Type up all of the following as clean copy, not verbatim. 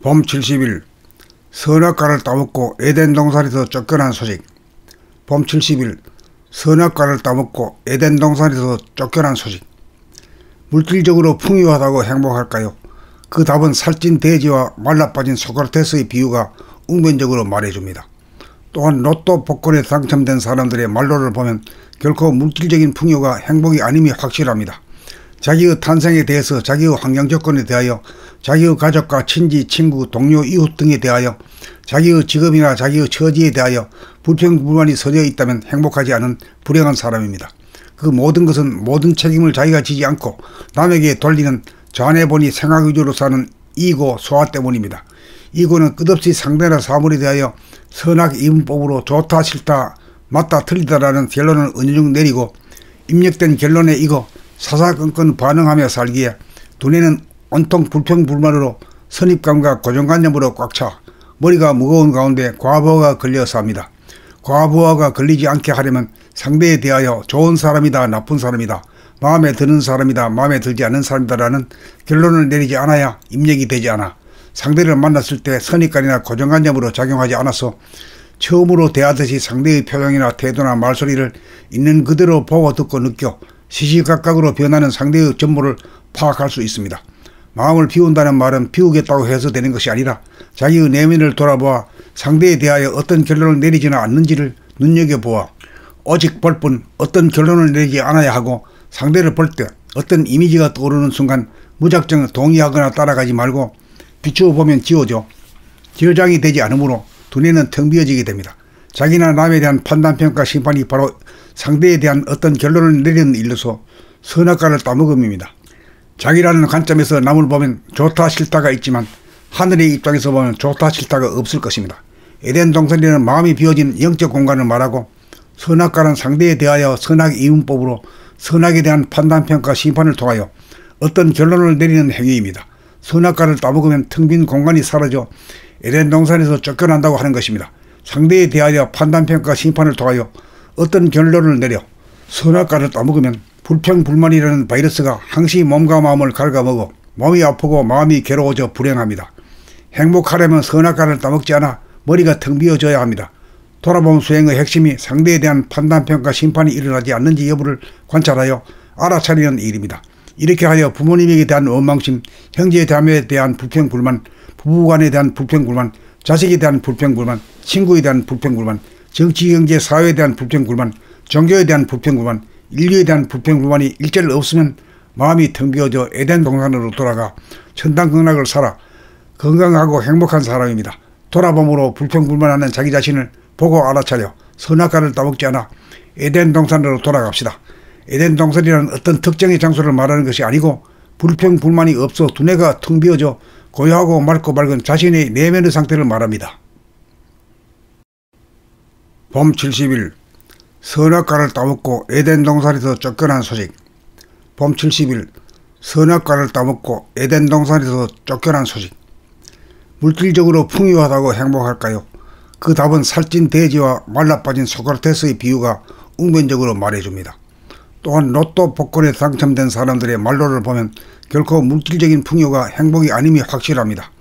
봄 70일 선악과를 따먹고 에덴 동산에서 쫓겨난 소식. 봄 70일 선악과를 따먹고 에덴 동산에서 쫓겨난 소식. 물질적으로 풍요하다고 행복할까요? 그 답은 살찐 돼지와 말라빠진 소크라테스의 비유가 웅변적으로 말해줍니다. 또한 로또 복권에 당첨된 사람들의 말로를 보면 결코 물질적인 풍요가 행복이 아님이 확실합니다. 자기의 탄생에 대해서, 자기의 환경 조건에 대하여, 자기의 가족과 친지, 친구, 동료, 이웃 등에 대하여, 자기의 직업이나 자기의 처지에 대하여 불평불만이 서려 있다면 행복하지 않은 불행한 사람입니다. 그 모든 것은 모든 책임을 자기가 지지 않고 남에게 돌리는 좌뇌본이 생각 위주로 사는 이고 소화 때문입니다. 이고는 끝없이 상대나 사물에 대하여 선악 이분법으로 좋다 싫다 맞다 틀리다라는 결론을 은유중 내리고 입력된 결론에 이고 사사건건 반응하며 살기에 두뇌는 온통 불평불만으로 선입감과 고정관념으로 꽉 차 머리가 무거운 가운데 과부하가 걸려 삽니다. 과부하가 걸리지 않게 하려면 상대에 대하여 좋은 사람이다, 나쁜 사람이다, 마음에 드는 사람이다, 마음에 들지 않는 사람이다라는 결론을 내리지 않아야 입력이 되지 않아 상대를 만났을 때 선입관이나 고정관념으로 작용하지 않아서 처음으로 대하듯이 상대의 표정이나 태도나 말소리를 있는 그대로 보고 듣고 느껴 시시각각으로 변하는 상대의 전모를 파악할 수 있습니다. 마음을 비운다는 말은 비우겠다고 해서 되는 것이 아니라 자기의 내면을 돌아보아 상대에 대하여 어떤 결론을 내리지는 않는지를 눈여겨보아 오직 볼 뿐 어떤 결론을 내리지 않아야 하고 상대를 볼 때 어떤 이미지가 떠오르는 순간 무작정 동의하거나 따라가지 말고 비추어 보면 지워져 저장이 되지 않으므로 두뇌는 텅 비어지게 됩니다. 자기나 남에 대한 판단평가 심판이 바로 상대에 대한 어떤 결론을 내리는 일로서 선악과를 따먹음입니다. 자기라는 관점에서 남을 보면 좋다 싫다가 있지만 하늘의 입장에서 보면 좋다 싫다가 없을 것입니다. 에덴 동산에는 마음이 비어진 영적 공간을 말하고 선악과는 상대에 대하여 선악 이분법으로 선악에 대한 판단평가 심판을 통하여 어떤 결론을 내리는 행위입니다. 선악과를 따먹으면 텅 빈 공간이 사라져 에덴 동산에서 쫓겨난다고 하는 것입니다. 상대에 대하여 판단평가 심판을 통하여 어떤 결론을 내려 선악과를 따먹으면 불평불만이라는 바이러스가 항시 몸과 마음을 갉아먹어 몸이 아프고 마음이 괴로워져 불행합니다. 행복하려면 선악과를 따먹지 않아 머리가 텅 비어져야 합니다. 돌아봄 수행의 핵심이 상대에 대한 판단평가 심판이 일어나지 않는지 여부를 관찰하여 알아차리는 일입니다. 이렇게 하여 부모님에게 대한 원망심, 형제자매에 대한 불평불만, 부부간에 대한 불평불만, 자식에 대한 불평불만, 친구에 대한 불평불만, 정치, 경제, 사회에 대한 불평불만, 종교에 대한 불평불만, 인류에 대한 불평불만이 일절 없으면 마음이 텅 비어져 에덴 동산으로 돌아가 천당극락을 살아 건강하고 행복한 사람입니다. 돌아봄으로 불평불만하는 자기 자신을 보고 알아차려 선악과를 따먹지 않아 에덴 동산으로 돌아갑시다. 에덴 동산이라는 어떤 특정의 장소를 말하는 것이 아니고 불평불만이 없어 두뇌가 텅 비어져 고요하고 맑고 밝은 자신의 내면의 상태를 말합니다. 봄 70일 선악과를 따먹고 에덴 동산에서 쫓겨난 소식. 봄 70일 선악과를 따먹고 에덴 동산에서 쫓겨난 소식. 물질적으로 풍요하다고 행복할까요? 그 답은 살찐 돼지와 말라빠진 소크라테스의 비유가 웅변적으로 말해줍니다. 또한 로또 복권에 당첨된 사람들의 말로를 보면 결코 물질적인 풍요가 행복이 아님이 확실합니다.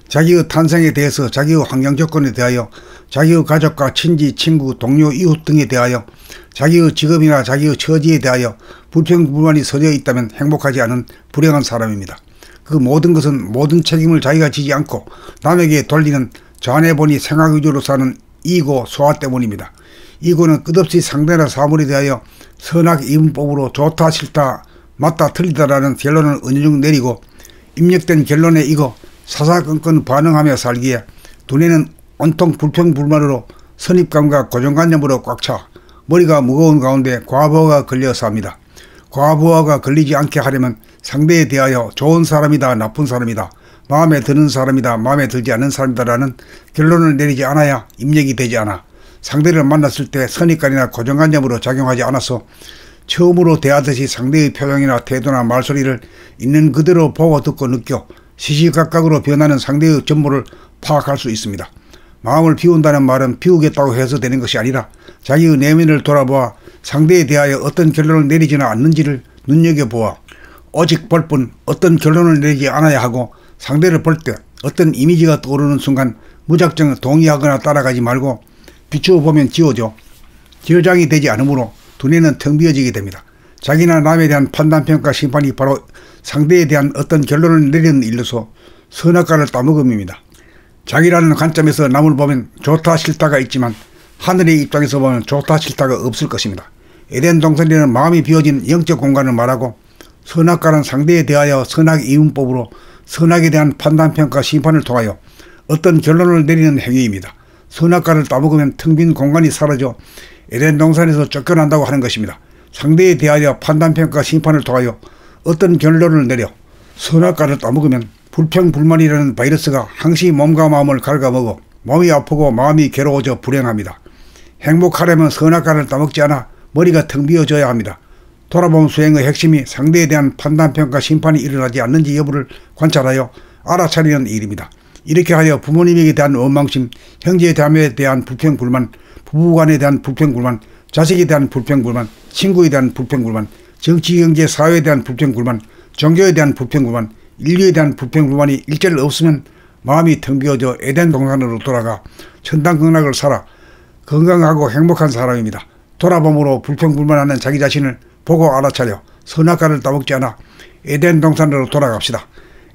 자기의 탄생에 대해서, 자기의 환경 조건에 대하여, 자기의 가족과 친지, 친구, 동료, 이웃 등에 대하여, 자기의 직업이나 자기의 처지에 대하여 불평불만이 서려 있다면 행복하지 않은 불행한 사람입니다. 그 모든 것은 모든 책임을 자기가 지지 않고 남에게 돌리는 좌뇌본이 생각 위주로 사는 이고 소화 때문입니다. 이고는 끝없이 상대나 사물에 대하여 선악 이분법으로 좋다 싫다 맞다 틀리다라는 결론을 은유중 내리고 입력된 결론에 이고 사사건건 반응하며 살기에 두뇌는 온통 불평불만으로 선입감과 고정관념으로 꽉 차 머리가 무거운 가운데 과부하가 걸려 삽니다. 과부하가 걸리지 않게 하려면 상대에 대하여 좋은 사람이다, 나쁜 사람이다, 마음에 드는 사람이다, 마음에 들지 않는 사람이다라는 결론을 내리지 않아야 입력이 되지 않아 상대를 만났을 때 선입관이나 고정관념으로 작용하지 않아서 처음으로 대하듯이 상대의 표정이나 태도나 말소리를 있는 그대로 보고 듣고 느껴 시시각각으로 변하는 상대의 전모를 파악할 수 있습니다. 마음을 비운다는 말은 비우겠다고 해서 되는 것이 아니라 자기의 내면을 돌아보아 상대에 대하여 어떤 결론을 내리지는 않는지를 눈여겨보아 오직 볼 뿐 어떤 결론을 내리지 않아야 하고 상대를 볼 때 어떤 이미지가 떠오르는 순간 무작정 동의하거나 따라가지 말고 비추어 보면 지워져. 지어장이 되지 않으므로 두뇌는 텅 비어지게 됩니다. 자기나 남에 대한 판단평가 심판이 바로 상대에 대한 어떤 결론을 내리는 일로서 선악과를 따먹음입니다. 자기라는 관점에서 남을 보면 좋다 싫다가 있지만 하늘의 입장에서 보면 좋다 싫다가 없을 것입니다. 에덴 동산에는 마음이 비어진 영적 공간을 말하고 선악과는 상대에 대하여 선악 이음법으로 선악에 대한 판단평가 심판을 통하여 어떤 결론을 내리는 행위입니다. 선악과를 따먹으면 텅 빈 공간이 사라져 에덴 동산에서 쫓겨난다고 하는 것입니다. 상대에 대하여 판단평가 심판을 통하여 어떤 결론을 내려 선악과를 따먹으면 불평불만이라는 바이러스가 항시 몸과 마음을 갉아먹어 몸이 아프고 마음이 괴로워져 불행합니다. 행복하려면 선악과를 따먹지 않아 머리가 텅 비어져야 합니다. 돌아봄 수행의 핵심이 상대에 대한 판단평가 심판이 일어나지 않는지 여부를 관찰하여 알아차리는 일입니다. 이렇게 하여 부모님에게 대한 원망심, 형제에 대한 불평불만, 부부간에 대한 불평불만, 자식에 대한 불평불만, 친구에 대한 불평불만, 정치, 경제, 사회에 대한 불평불만, 종교에 대한 불평불만, 인류에 대한 불평불만이 일절 없으면 마음이 텅 비어져 에덴 동산으로 돌아가 천당극락을 살아 건강하고 행복한 사람입니다. 돌아봄으로 불평불만하는 자기 자신을 보고 알아차려 선악과를 따먹지 않아 에덴 동산으로 돌아갑시다.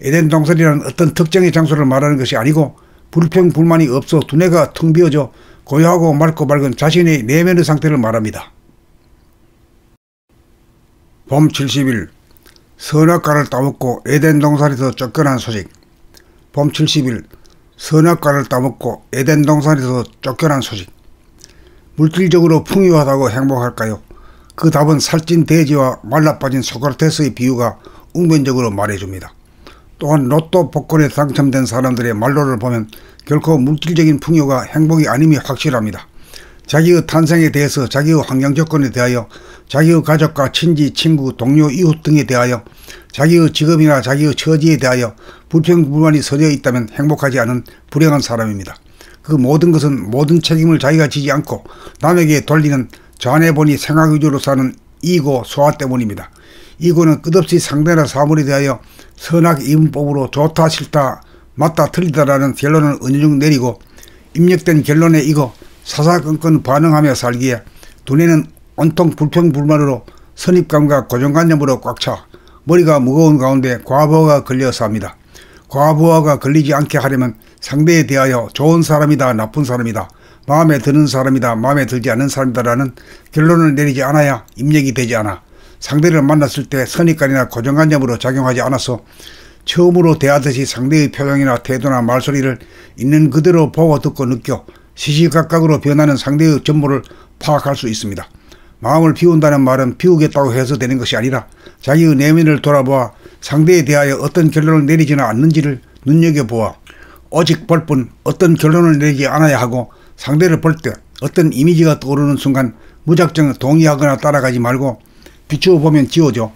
에덴 동산이라는 어떤 특정의 장소를 말하는 것이 아니고 불평불만이 없어 두뇌가 텅 비어져 고요하고 맑고 밝은 자신의 내면의 상태를 말합니다. 봄 70일 선악과를 따먹고 에덴 동산에서 쫓겨난 소식. 봄 70일 선악과를 따먹고 에덴 동산에서 쫓겨난 소식. 물질적으로 풍요하다고 행복할까요? 그 답은 살찐 돼지와 말라빠진 소크라테스의 비유가 웅변적으로 말해줍니다. 또한 로또 복권에 당첨된 사람들의 말로를 보면 결코 물질적인 풍요가 행복이 아님이 확실합니다. 자기의 탄생에 대해서, 자기의 환경 조건에 대하여, 자기의 가족과 친지, 친구, 동료, 이웃 등에 대하여, 자기의 직업이나 자기의 처지에 대하여 불평불만이 서려 있다면 행복하지 않은 불행한 사람입니다. 그 모든 것은 모든 책임을 자기가 지지 않고 남에게 돌리는 좌뇌본이 생각 위주로 사는 이고 소화 때문입니다. 이고는 끝없이 상대나 사물에 대하여 선악 이음법으로 좋다 싫다 맞다 틀리다라는 결론을 은유중 내리고 입력된 결론에 이거 사사건건 반응하며 살기에 두뇌는 온통 불평불만으로 선입감과 고정관념으로 꽉 차 머리가 무거운 가운데 과부하가 걸려서 합니다. 과부하가 걸리지 않게 하려면 상대에 대하여 좋은 사람이다 나쁜 사람이다 마음에 드는 사람이다 마음에 들지 않는 사람이다라는 결론을 내리지 않아야 입력이 되지 않아 상대를 만났을 때 선입관이나 고정관념으로 작용하지 않아서 처음으로 대하듯이 상대의 표정이나 태도나 말소리를 있는 그대로 보고 듣고 느껴 시시각각으로 변하는 상대의 전모를 파악할 수 있습니다. 마음을 비운다는 말은 비우겠다고 해서 되는 것이 아니라 자기의 내면을 돌아보아 상대에 대하여 어떤 결론을 내리지는 않는지를 눈여겨보아 오직 볼 뿐 어떤 결론을 내리지 않아야 하고 상대를 볼 때 어떤 이미지가 떠오르는 순간 무작정 동의하거나 따라가지 말고 비추어 보면 지워져.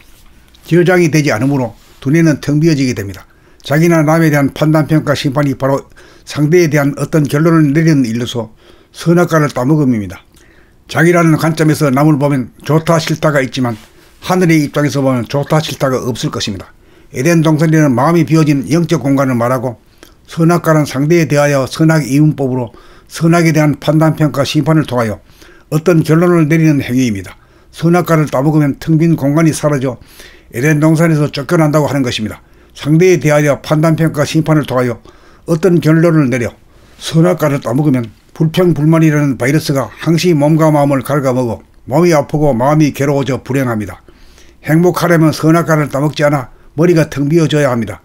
지어장이 되지 않으므로 두뇌는 텅 비어지게 됩니다. 자기나 남에 대한 판단평가 심판이 바로 상대에 대한 어떤 결론을 내리는 일로서 선악과를 따먹음입니다. 자기라는 관점에서 남을 보면 좋다 싫다가 있지만 하늘의 입장에서 보면 좋다 싫다가 없을 것입니다. 에덴 동산에는 마음이 비어진 영적 공간을 말하고 선악과는 상대에 대하여 선악 이음법으로 선악에 대한 판단평가 심판을 통하여 어떤 결론을 내리는 행위입니다. 선악과를 따먹으면 텅 빈 공간이 사라져 에덴 동산에서 쫓겨난다고 하는 것입니다. 상대에 대하여 판단평가 심판을 통하여 어떤 결론을 내려 선악과를 따먹으면 불평불만이라는 바이러스가 항시 몸과 마음을 갉아먹어 몸이 아프고 마음이 괴로워져 불행합니다. 행복하려면 선악과를 따먹지 않아 머리가 텅 비어져야 합니다.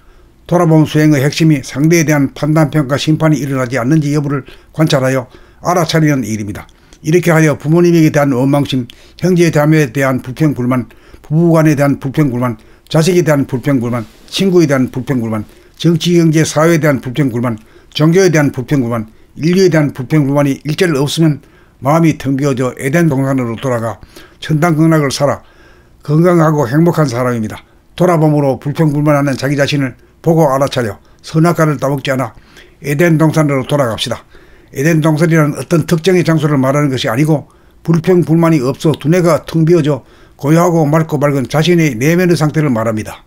돌아봄 수행의 핵심이 상대에 대한 판단평가 심판이 일어나지 않는지 여부를 관찰하여 알아차리는 일입니다. 이렇게 하여 부모님에게 대한 원망심, 형제에 대한 불평불만, 부부간에 대한 불평불만, 자식에 대한 불평불만, 친구에 대한 불평불만, 정치, 경제, 사회에 대한 불평불만, 종교에 대한 불평불만, 인류에 대한 불평불만이 일절 없으면 마음이 텅 비어져 에덴 동산으로 돌아가 천당극락을 살아 건강하고 행복한 사람입니다. 돌아봄으로 불평불만하는 자기 자신을 보고 알아차려 선악과를 따먹지 않아 에덴 동산으로 돌아갑시다. 에덴 동산이라는 어떤 특정의 장소를 말하는 것이 아니고 불평불만이 없어 두뇌가 텅 비어져 고요하고 맑고 밝은 자신의 내면의 상태를 말합니다.